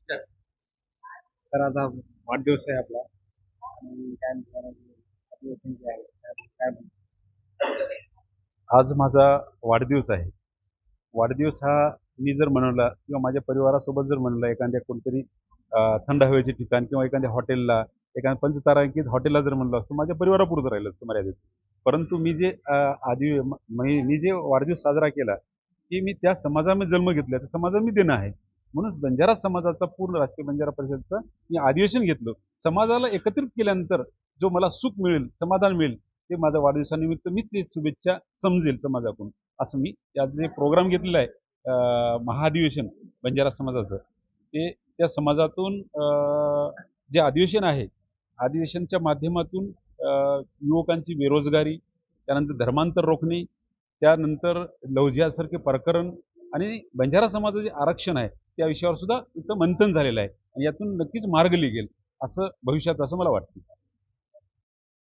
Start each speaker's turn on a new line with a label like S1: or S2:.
S1: तर आता वाढदिवस आहे आपला आणि काय म्हणतात, अधिवेशन जे आहे काय आज माझा वाढदिवस आहे. वाढदिवस हा मी जर मनवला किंवा माझ्या परिवारासोबत जर म्हणलं एखाद्या कोणतरी थंड हवेचे ठिकाण किंवा एखाद्या हॉटेलला, एखाद्या पंचतारांकित हॉटेलला जर म्हणलो असतो, माझ्या परिवारापुरतं राहिलं असतं मर्यादित. परंतु मी जे मी जे वाढदिवस साजरा केला, की मी त्या समाजामध्ये जन्म घेतला, त्या समाजाला मी देणं आहे. म्हणून बंजारा समाजाचा पूर्ण राष्ट्रीय बंजारा परिषदचं मी अधिवेशन घेतलं. समाजाला एकत्रित केल्यानंतर जो मला सुख मिळेल, समाधान मिळेल, ते माझ्या वाढदिवसानिमित्त मी ती शुभेच्छा समजेल समाजाकडून. असं मी यात जे प्रोग्राम घेतलेला आहे महाअधिवेशन बंजारा समाजाचं, ते त्या समाजातून जे अधिवेशन आहे, अधिवेशनच्या माध्यमातून युवकांची बेरोजगारी, त्यानंतर धर्मांतर रोखणे, त्यानंतर लव्ह जिहादसारखे प्रकरण आणि बंजारा समाजाचं जे आरक्षण आहे त्या विषयावर सुद्धा इथं मंथन झालेलं आहे आणि यातून नक्कीच मार्ग निघेल असं भविष्यात असं मला वाटतं.